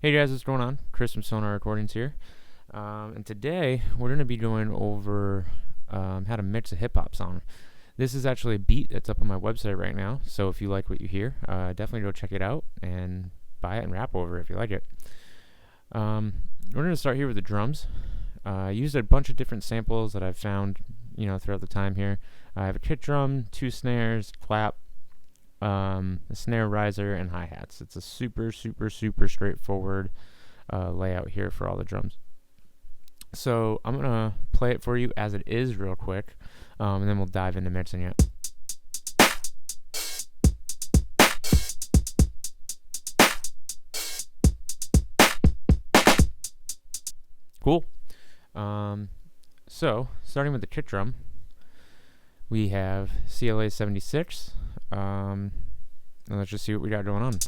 Hey guys, what's going on? Chris from Sonarrcrds here. And today we're going to be going over how to mix a hip hop song. This is actually a beat that's up on my website right now, so if you like what you hear, definitely go check it out and buy it and rap over it if you like it. We're going to start here with the drums. I used a bunch of different samples that I've found, throughout the time here. I have a kick drum, 2 snares, clap, a snare riser, and hi-hats. It's a super straightforward layout here for all the drums. So I'm going to play it for you as it is real quick, and then we'll dive into mixing it. Cool. So starting with the kick drum, we have CLA 76. And let's just see what we got going on.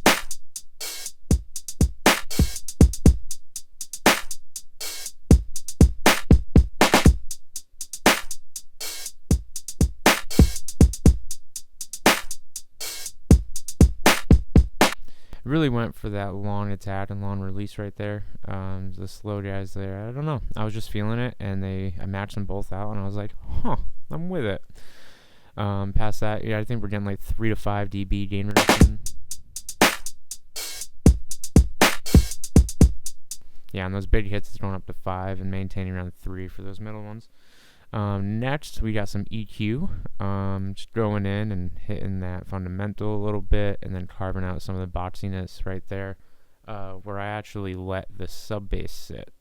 Really went for that long attack and long release right there. The slow guys there, I don't know. I was just feeling it, and I matched them both out, and I was like, I'm with it. Past that, I think we're getting like 3 to 5 dB gain reduction. Yeah, and those big hits is going up to 5 and maintaining around 3 for those middle ones. Next, we got some EQ, just going in and hitting that fundamental a little bit, and then carving out some of the boxiness right there, where I actually let the sub bass sit.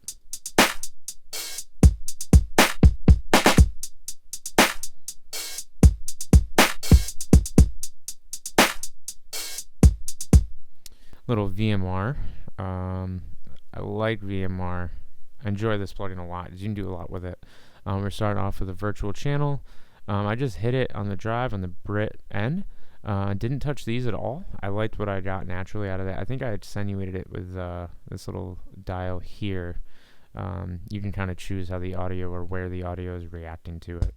Little VMR. I like VMR. I enjoy this plugin a lot. You can do a lot with it. We're starting off with a virtual channel. I just hit it on the drive on the Brit end. Didn't touch these at all. I liked what I got naturally out of that. I think I attenuated it with this little dial here. You can kind of choose how the audio or where the audio is reacting to it.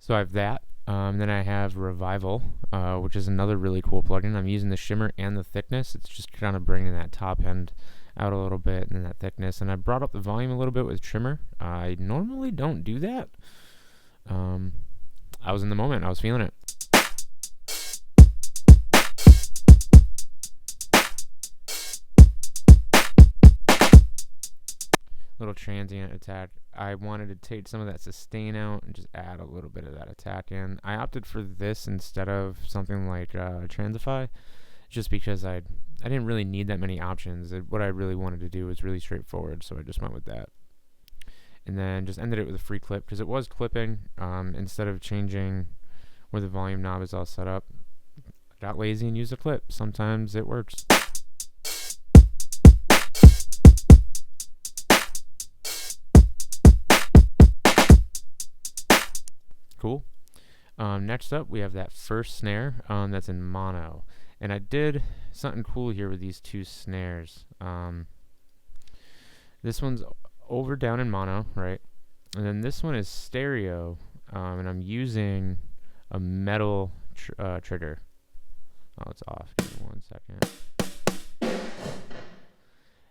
So I have that. Then I have Revival, which is another really cool plugin. I'm using the shimmer and the thickness. It's just kind of bringing that top end out a little bit, and then that thickness. And I brought up the volume a little bit with trimmer. I normally don't do that. I was in the moment. I was feeling it. Little transient attack. I wanted to take some of that sustain out and just add a little bit of that attack in. I opted for this instead of something like Transify, just because I didn't really need that many options. What I really wanted to do was really straightforward, so I just went with that. And then just ended it with a free clip, because it was clipping. Instead of changing where the volume knob is all set up, I got lazy and used a clip. Sometimes it works. Cool. Next up, we have that first snare that's in mono, and I did something cool here with these 2 snares. This one's over down in mono, right, and then this one is stereo, and I'm using a metal trigger. Oh, it's off. Give me 1 second.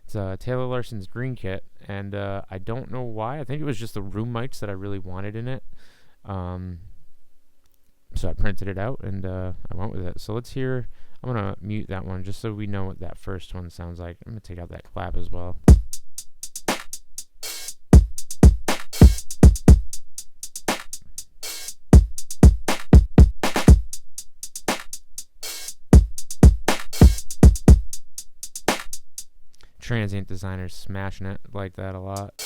It's Taylor Larson's Green Kit, and I don't know why. I think it was just the room mics that I really wanted in it. So I printed it out, and I went with it. So let's hear. I'm gonna mute that one just so we know what that first one sounds like. I'm gonna take out that clap as well. Transient Designer's smashing it like that a lot.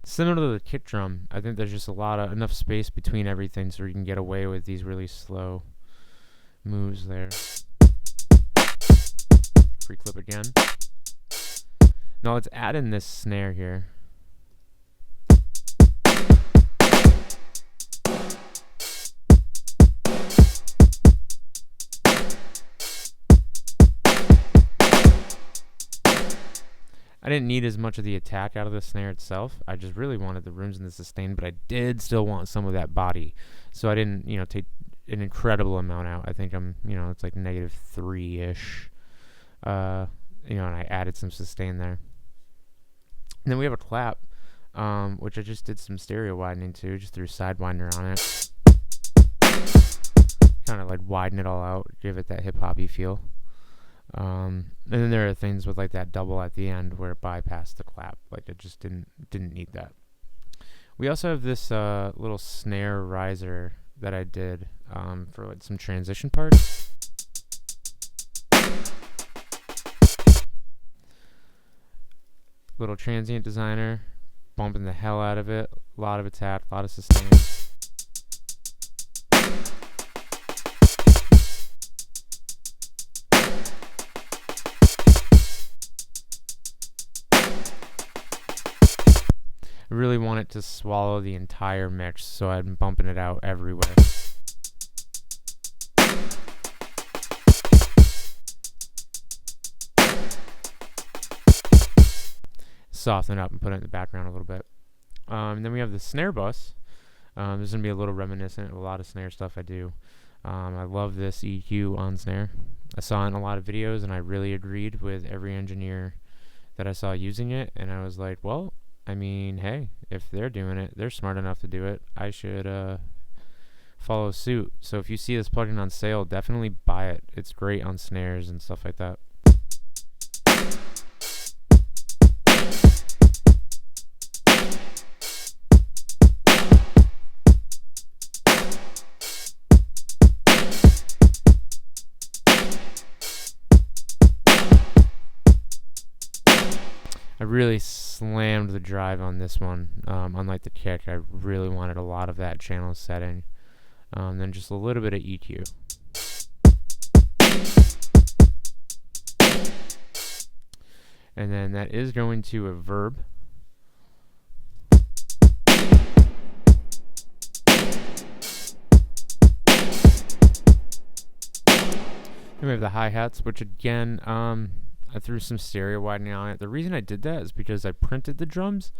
Similar to the kick drum, I think there's just enough space between everything so you can get away with these really slow moves there. Free clip again. Now let's add in this snare here. I didn't need as much of the attack out of the snare itself. I just really wanted the rooms and the sustain, but I did still want some of that body. So I didn't, take an incredible amount out. I think it's like -3-ish. And I added some sustain there. And then we have a clap, which I just did some stereo widening to, just threw side winder on it. Kind of like widen it all out, give it that hip-hoppy feel. And then there are things with like that double at the end where it bypassed the clap. Like it just didn't need that. We also have this little snare riser that I did for like some transition parts. Little transient designer, bumping the hell out of it. A lot of attack, a lot of sustain. I really want it to swallow the entire mix, so I'm bumping it out everywhere. Soften it up and put it in the background a little bit. And then we have the snare bus. This is going to be a little reminiscent of a lot of snare stuff I do. I love this EQ on snare. I saw it in a lot of videos, and I really agreed with every engineer that I saw using it. And I was like, well, I mean, hey, if they're doing it, they're smart enough to do it. I should follow suit. So if you see this plugin on sale, definitely buy it. It's great on snares and stuff like that. I really slammed the drive on this one, unlike the kick. I really wanted a lot of that channel setting. Then just a little bit of EQ. And then that is going to a verb. Then we have the hi-hats, which again, I threw some stereo widening on it. The reason I did that is because I printed the drums,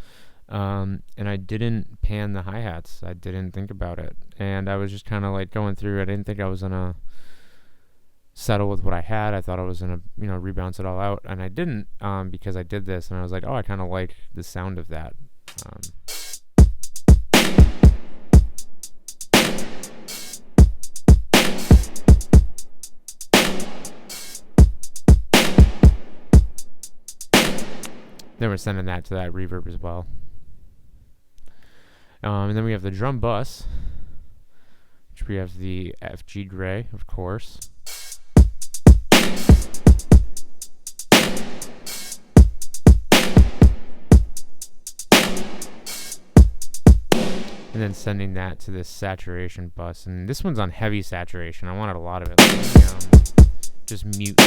and I didn't pan the hi-hats. I didn't think about it. And I was just kind of like going through. I didn't think I was going to settle with what I had. I thought I was going to, rebalance it all out. And I didn't, because I did this. And I was like, oh, I kind of like the sound of that. Then we're sending that to that reverb as well. And then we have the drum bus, which we have the FG Gray, of course. And then sending that to this saturation bus. And this one's on heavy saturation. I wanted a lot of it. Just mute,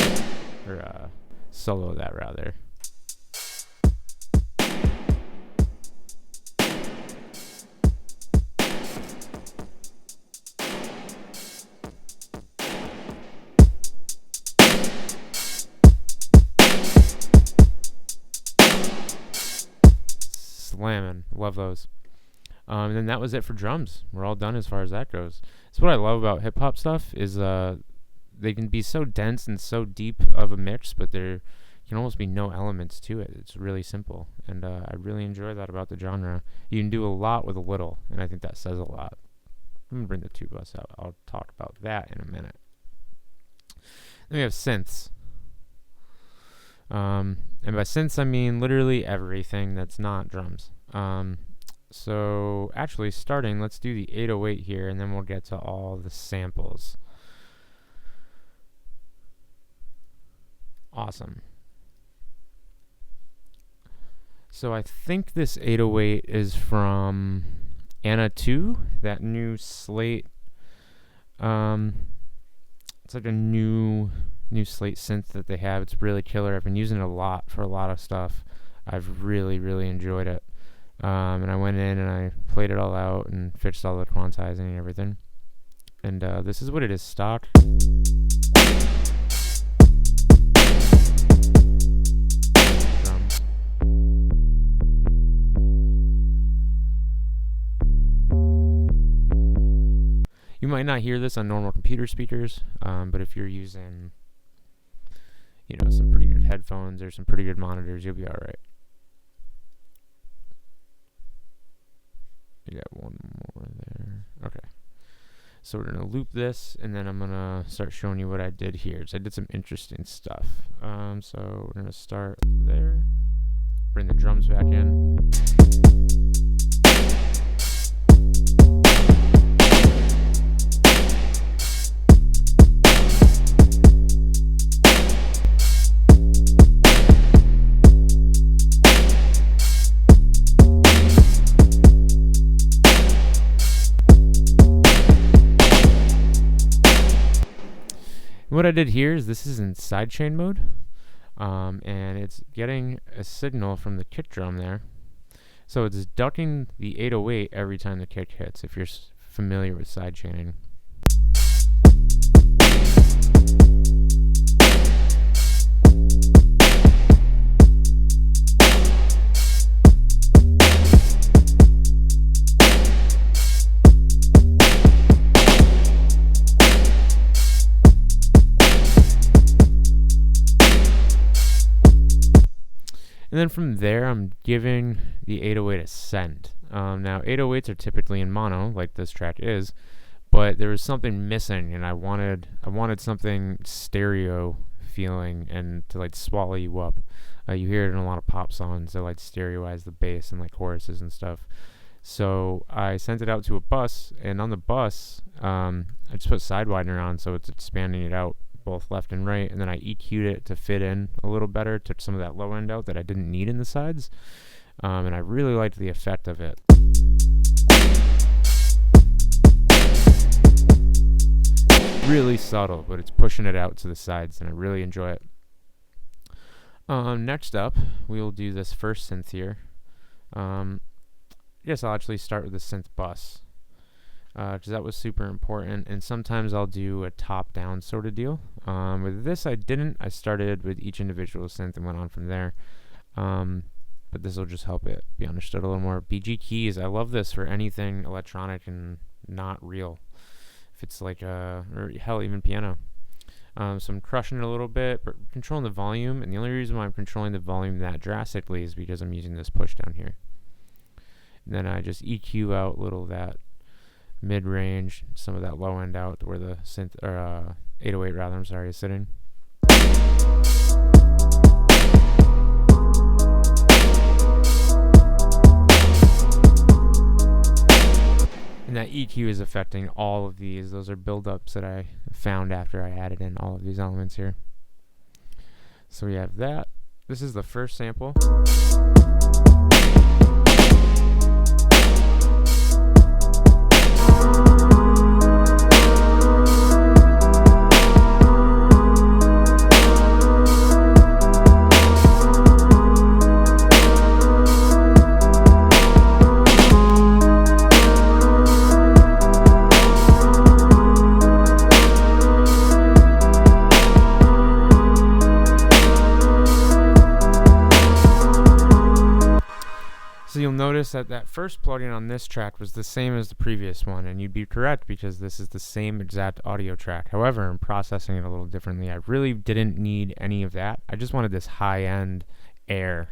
or solo that rather. Slamming, love those. And then that was it for drums. We're all done as far as that goes. That's what I love about hip hop stuff is they can be so dense and so deep of a mix, but there can almost be no elements to it. It's really simple, and I really enjoy that about the genre. You can do a lot with a little, and I think that says a lot. I'm gonna bring the tube bus out. I'll talk about that in a minute. Then we have synths. And by synths, I mean literally everything that's not drums. So actually starting, let's do the 808 here, and then we'll get to all the samples. Awesome. So I think this 808 is from Anna 2, that new Slate. It's like a new Slate synth that they have. It's really killer. I've been using it a lot for a lot of stuff. I've really enjoyed it. And I went in and I played it all out and fixed all the quantizing and everything. And this is what it is stock. Drums. You might not hear this on normal computer speakers, but if you're using, some pretty good headphones or some pretty good monitors, you'll be all right. You got one more there. Okay. So we're going to loop this, and then I'm going to start showing you what I did here. So I did some interesting stuff. So we're going to start there. Bring the drums back in. What I did here is this is in sidechain mode, and it's getting a signal from the kick drum there. So it's ducking the 808 every time the kick hits, if you're familiar with sidechaining. And then from there, I'm giving the 808 a send. Now, 808s are typically in mono, like this track is, but there was something missing, and I wanted something stereo feeling and to like swallow you up. You hear it in a lot of pop songs that like stereoize the bass and like choruses and stuff. So I sent it out to a bus, and on the bus, I just put side widener on, so it's expanding it out both left and right, and then I EQ'd it to fit in a little better, took some of that low end out that I didn't need in the sides, and I really liked the effect of it. Really subtle, but it's pushing it out to the sides, and I really enjoy it. Next up, we will do this first synth here. Yes, I'll actually start with the synth bus, because that was super important, and sometimes I'll do a top-down sort of deal. With this, I didn't. I started with each individual synth and went on from there. But this will just help it be understood a little more. BG keys, I love this for anything electronic and not real. If it's like, or hell, even piano. So I'm crushing it a little bit, but controlling the volume, and the only reason why I'm controlling the volume that drastically is because I'm using this push down here. And then I just EQ out a little of that mid-range, some of that low end out where the synth, or 808 rather, I'm sorry, is sitting. And that EQ is affecting all of these. Those are build-ups that I found after I added in all of these elements here. So we have that. This is the first sample. So you'll notice that that first plugin on this track was the same as the previous one, and you'd be correct because this is the same exact audio track. However, I'm processing it a little differently. I really didn't need any of that. I just wanted this high-end air.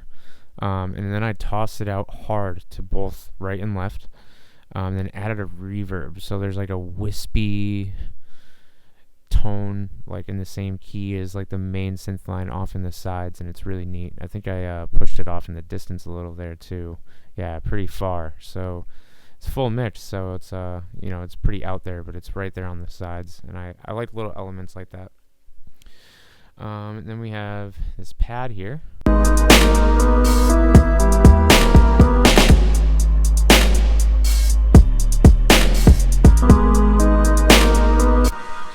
And then I tossed it out hard to both right and left, and then added a reverb. So there's like a wispy tone, like in the same key as like the main synth line off in the sides, and it's really neat. I think I pushed it off in the distance a little there too. Yeah, pretty far. So it's full mix, so it's it's pretty out there, but it's right there on the sides, and I like little elements like that. And then we have this pad here.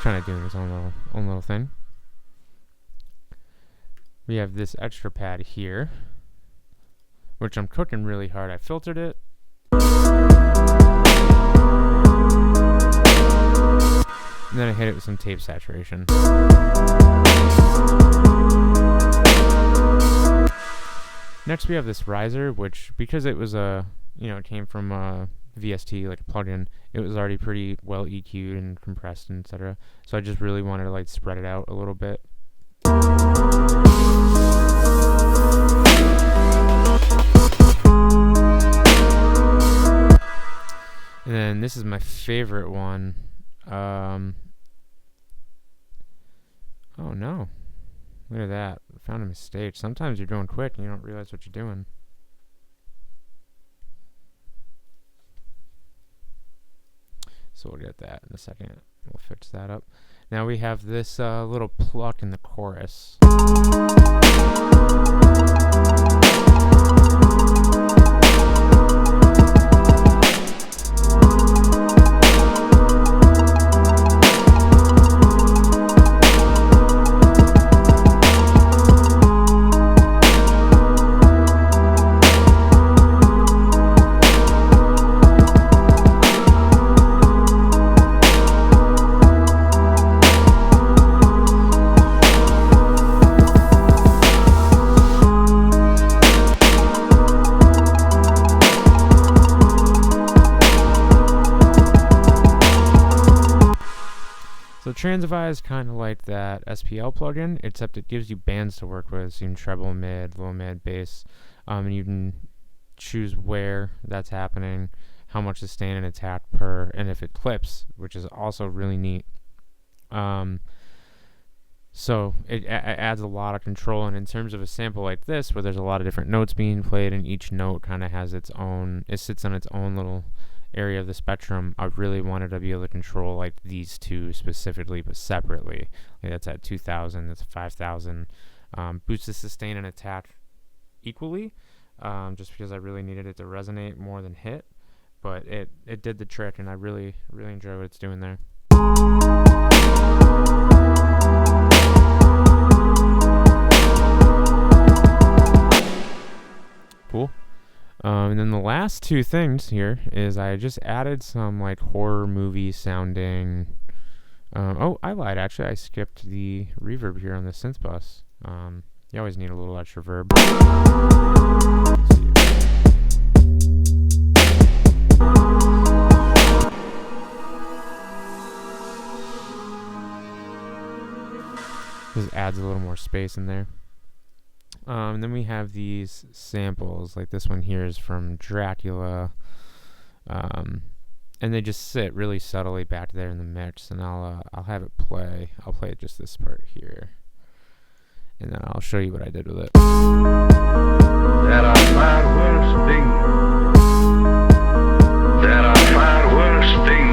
Kind of doing its own little thing. We have this extra pad here, which I'm cooking really hard. I filtered it. And then I hit it with some tape saturation. Next we have this riser, which because it was it came from VST, like a plugin, it was already pretty well EQ'd and compressed and etc. So I just really wanted to like spread it out a little bit. And then this is my favorite one. Oh no. Look at that. I found a mistake. Sometimes you're going quick and you don't realize what you're doing. So we'll get that in a second. We'll fix that up. Now we have this little pluck in the chorus. So Transify is kind of like that SPL plugin, except it gives you bands to work with. So you can treble, mid, low mid, bass, and you can choose where that's happening, how much is staying in attack per, and if it clips, which is also really neat. So it adds a lot of control, and in terms of a sample like this, where there's a lot of different notes being played, and each note kind of has its own, it sits on its own little area of the spectrum, I really wanted to be able to control like these two specifically, but separately. Like that's at 2,000, that's 5,000. Boost the sustain and attack equally, just because I really needed it to resonate more than hit. But it did the trick, and I really enjoy what it's doing there. Cool. And then the last two things here is I just added some like horror movie sounding. Oh, I lied. Actually, I skipped the reverb here on the synth bus. You always need a little extra verb. Just adds a little more space in there. And then we have these samples, like this one here is from Dracula, and they just sit really subtly back there in the mix. And I'll have it play. I'll play just this part here, and then I'll show you what I did with it. That I find worse things. That I find worse things.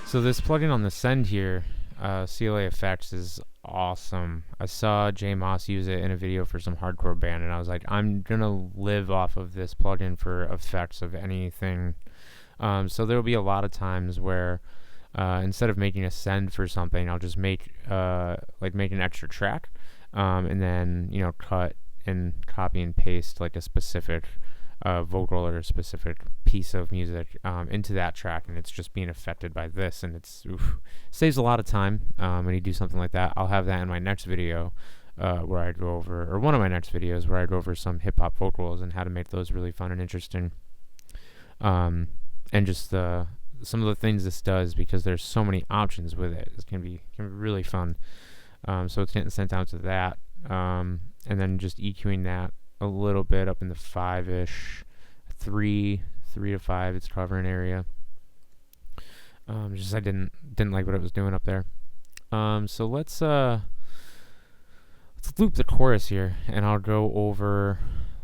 So this plugin on the send here, CLA Effects, is awesome. I saw Jay Moss use it in a video for some hardcore band, and I was like, I'm gonna live off of this plugin for effects of anything. So there will be a lot of times where instead of making a send for something, I'll just make an extra track, and then cut and copy and paste like a specific vocal or a specific piece of music into that track, and it's just being affected by this, and it's saves a lot of time when you do something like that. I'll have that in my next video where I go over, or one of my next videos where I go over some hip-hop vocals and how to make those really fun and interesting, and just some of the things this does, because there's so many options with it. It can be really fun. So it's getting sent out to that, and then just EQing that a little bit up in the 5-ish, 3 to 5. It's covering area. Just I didn't like what it was doing up there. So let's let's loop the chorus here, and I'll go over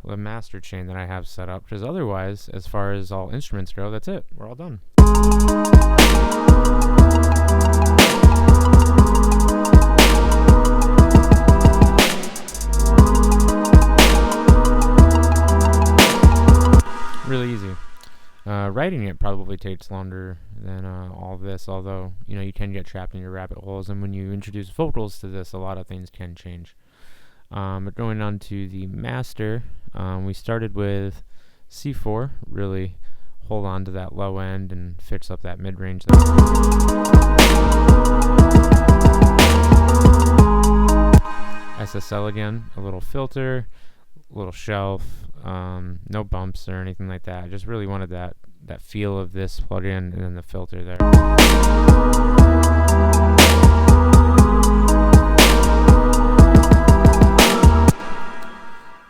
the master chain that I have set up, because otherwise, as far as all instruments go, that's it. We're all done. Really easy. Writing it probably takes longer than all this, although you can get trapped in your rabbit holes, and when you introduce vocals to this, a lot of things can change. But going on to the master, we started with C4, really hold on to that low end and fix up that mid-range there. SSL again, a little filter, a little shelf, no bumps or anything like that. I just really wanted that feel of this plug-in and then the filter there.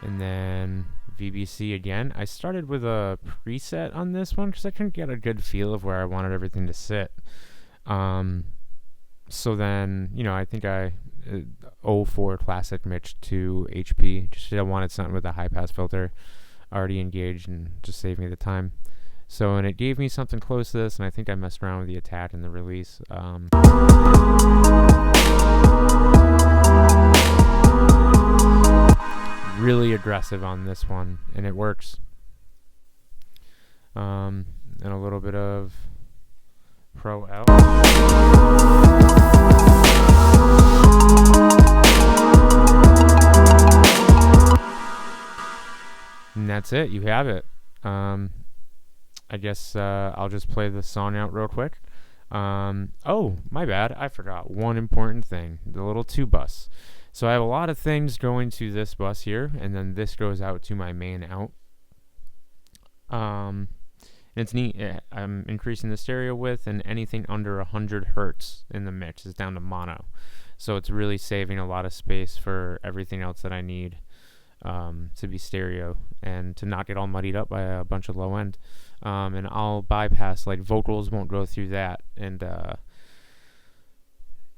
And then VBC again. I started with a preset on this one because I couldn't get a good feel of where I wanted everything to sit. So then, I think I 04 classic mixed to HP. Just I wanted something with a high pass filter already engaged and just save me the time. So, and it gave me something close to this, and I think I messed around with the attack and the release. Really aggressive on this one, and it works. And a little bit of Pro L. And that's it. You have it. I guess I'll just play the song out real quick. Oh, my bad. I forgot one important thing. The little 2 bus. So I have a lot of things going to this bus here, and then this goes out to my main out. And it's neat. I'm increasing the stereo width, and anything under 100 hertz in the mix is down to mono. So it's really saving a lot of space for everything else that I need to be stereo and to not get all muddied up by a bunch of low end. And I'll bypass, like, vocals won't go through that, and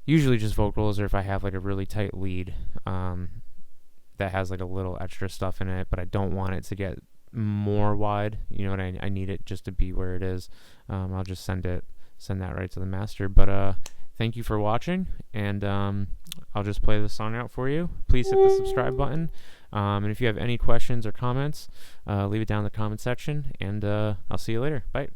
usually just vocals, or if I have like a really tight lead that has like a little extra stuff in it, but I don't want it to get more wide, and I need it just to be where it is. I'll just send that right to the master. But thank you for watching, and I'll just play the song out for you. Please hit the subscribe button, and if you have any questions or comments, leave it down in the comment section, and I'll see you later. Bye.